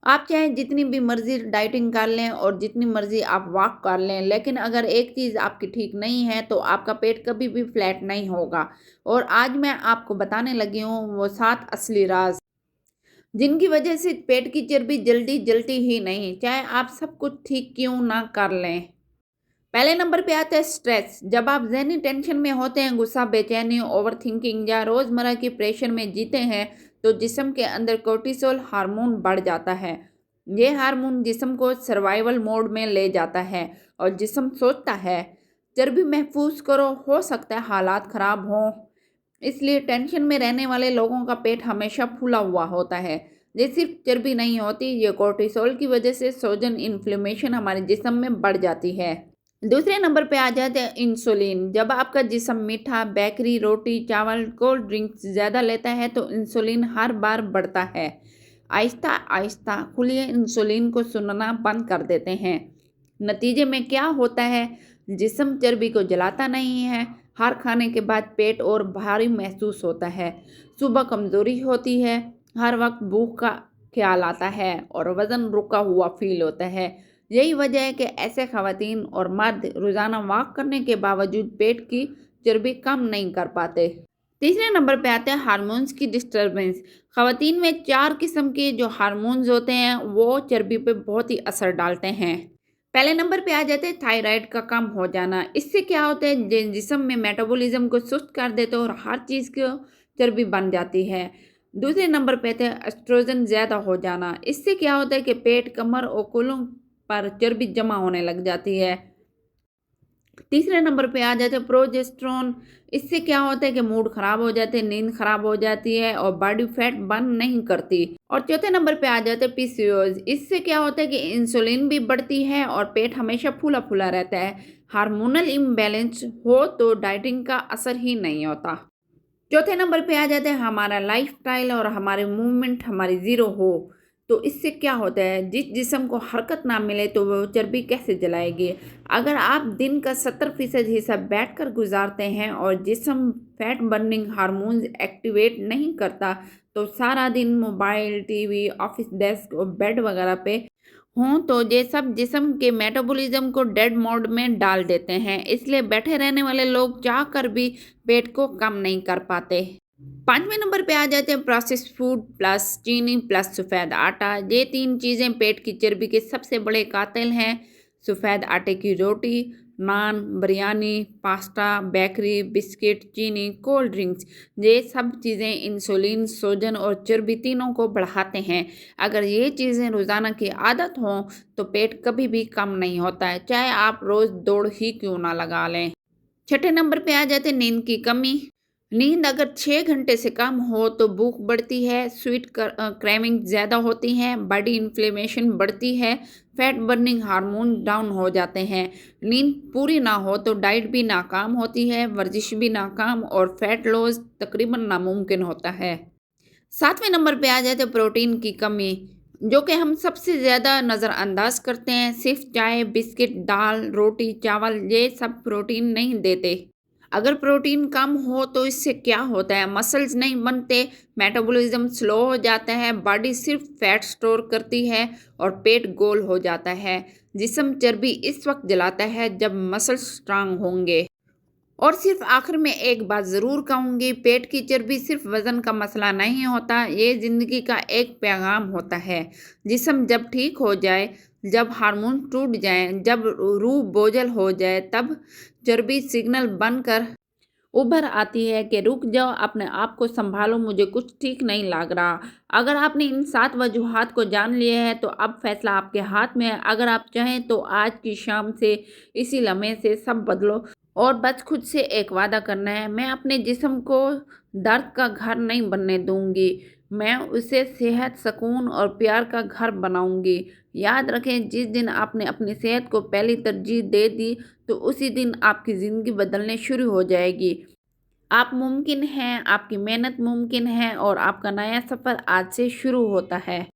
आप चाहे जितनी भी मर्ज़ी डाइटिंग कर लें और जितनी मर्ज़ी आप वॉक कर लें, लेकिन अगर एक चीज़ आपकी ठीक नहीं है तो आपका पेट कभी भी फ्लैट नहीं होगा। और आज मैं आपको बताने लगी हूँ वो 7 असली राज़, जिनकी वजह से पेट की चर्बी जल्दी जलती ही नहीं, चाहे आप सब कुछ ठीक क्यों ना कर लें। पहले नंबर पे आता है स्ट्रेस। जब आप ज़हनी टेंशन में होते हैं, गुस्सा, बेचैनी, ओवरथिंकिंग या रोज़मर्रा की प्रेशर में जीते हैं, तो जिस्म के अंदर कोर्टिसोल हार्मोन बढ़ जाता है। ये हार्मोन जिस्म को सर्वाइवल मोड में ले जाता है और जिस्म सोचता है, चर्बी महफूज करो, हो सकता है हालात ख़राब हों। इसलिए टेंशन में रहने वाले लोगों का पेट हमेशा फूला हुआ होता है। ये सिर्फ चर्बी नहीं होती, ये कोर्टिसोल की वजह से सोजन इन्फ्लेमेशन हमारे जिस्म में बढ़ जाती है। दूसरे नंबर पे आ जाते हैं इंसुलिन। जब आपका जिस्म मीठा, बेकरी, रोटी, चावल, कोल्ड ड्रिंक्स ज़्यादा लेता है तो इंसुलिन हर बार बढ़ता है। आहिस्ता आहिस्ता खुले इंसुलिन को सुनना बंद कर देते हैं। नतीजे में क्या होता है, जिस्म चर्बी को जलाता नहीं है। हर खाने के बाद पेट और भारी महसूस होता है, सुबह कमज़ोरी होती है, हर वक्त भूख का ख्याल आता है और वज़न रुका हुआ फील होता है। यही वजह है कि ऐसे ख़वातीन और मर्द रोज़ाना वॉक करने के बावजूद पेट की चर्बी कम नहीं कर पाते। तीसरे नंबर पे आते हैं हार्मोन्स की डिस्टर्बेंस। ख़वातीन में 4 किस्म के जो हार्मोन्स होते हैं वो चर्बी पे बहुत ही असर डालते हैं। पहले नंबर पे आ जाते हैं थायराइड का कम हो जाना। इससे क्या होता है, जिस्म में मेटाबॉलिज्म को सुस्त कर देते हैं और हर चीज़ की चर्बी बन जाती है। दूसरे नंबर पे आते हैं एस्ट्रोजन ज़्यादा हो जाना। इससे क्या होता है कि पेट, कमर और कूल्हों पर चर्बी जमा होने लग जाती है। तीसरे नंबर पे आ जाते हैं प्रोजेस्टेरोन। इससे क्या होता है कि मूड खराब हो जाते हैं, नींद खराब हो जाती है और बॉडी फैट बर्न नहीं करती। और चौथे नंबर पे आ जाते हैं पीसीओएस। इससे क्या होता है कि इंसुलिन भी बढ़ती है और पेट हमेशा फूला फूला रहता है। हार्मोनल इम्बैलेंस हो तो डाइटिंग का असर ही नहीं होता। चौथे नंबर पे आ जाते हैं हमारा लाइफस्टाइल और हमारे मूवमेंट हमारी ज़ीरो हो, तो इससे क्या होता है, जिस जिस्म को हरकत ना मिले तो वो चर्बी कैसे जलाएगी। अगर आप दिन का 70% हिस्सा बैठकर गुजारते हैं और जिस्म फैट बर्निंग हार्मोन्स एक्टिवेट नहीं करता, तो सारा दिन मोबाइल, टीवी, ऑफिस डेस्क और बेड वगैरह पे हों तो ये सब जिस्म के मेटाबॉलिज्म को डेड मोड में डाल देते हैं। इसलिए बैठे रहने वाले लोग चाह कर भी पेट को कम नहीं कर पाते। पाँचवें नंबर पे आ जाते हैं प्रोसेस्ड फूड प्लस चीनी प्लस सफ़ेद आटा। ये 3 चीज़ें पेट की चर्बी के सबसे बड़े कातिल हैं। सफ़ेद आटे की रोटी, नान, बिरयानी, पास्ता, बेकरी, बिस्किट, चीनी, कोल्ड ड्रिंक्स, ये सब चीज़ें इंसुलिन, सोजन और चर्बी तीनों को बढ़ाते हैं। अगर ये चीज़ें रोज़ाना की आदत हों तो पेट कभी भी कम नहीं होता है, चाहे आप रोज़ दौड़ ही क्यों ना लगा लें। छठे नंबर पे आ जाते हैं नींद की कमी। नींद अगर 6 घंटे से कम हो तो भूख बढ़ती है, क्रेविंग ज़्यादा होती हैं, बॉडी इन्फ्लेमेशन बढ़ती है, फैट बर्निंग हार्मोन डाउन हो जाते हैं। नींद पूरी ना हो तो डाइट भी नाकाम होती है, वर्जिश भी नाकाम और फैट लॉस तकरीबन नामुमकिन होता है। 7वें नंबर पे आ जाते हैं प्रोटीन की कमी, जो कि हम सबसे ज़्यादा नज़रअंदाज करते हैं। सिर्फ चाय, बिस्किट, दाल, रोटी, चावल ये सब प्रोटीन नहीं देते। अगर प्रोटीन कम हो तो इससे क्या होता है, मसल्स नहीं बनते, मेटाबॉलिज्म स्लो हो जाता है, बॉडी सिर्फ फैट स्टोर करती है और पेट गोल हो जाता है। जिस्म चर्बी इस वक्त जलाता है जब मसल्स स्ट्रांग होंगे। और सिर्फ आखिर में एक बात ज़रूर कहूँगी, पेट की चर्बी सिर्फ वज़न का मसला नहीं होता, ये ज़िंदगी का एक पैगाम होता है। जिस्म जब ठीक हो जाए, जब हार्मोन टूट जाएं, जब रूह बोझल हो जाए, तब चर्बी सिग्नल बनकर उभर आती है कि रुक जाओ, अपने आप को संभालो, मुझे कुछ ठीक नहीं लग रहा। अगर आपने इन 7 वजूहात को जान लिए हैं तो अब फैसला आपके हाथ में है। अगर आप चाहें तो आज की शाम से, इसी लम्हे से सब बदलो। और बस खुद से एक वादा करना है, मैं अपने जिस्म को दर्द का घर नहीं बनने दूंगी, मैं उसे सेहत, सुकून और प्यार का घर बनाऊंगी। याद रखें, जिस दिन आपने अपनी सेहत को पहली तरजीह दे दी तो उसी दिन आपकी ज़िंदगी बदलने शुरू हो जाएगी। आप मुमकिन हैं, आपकी मेहनत मुमकिन है और आपका नया सफ़र आज से शुरू होता है।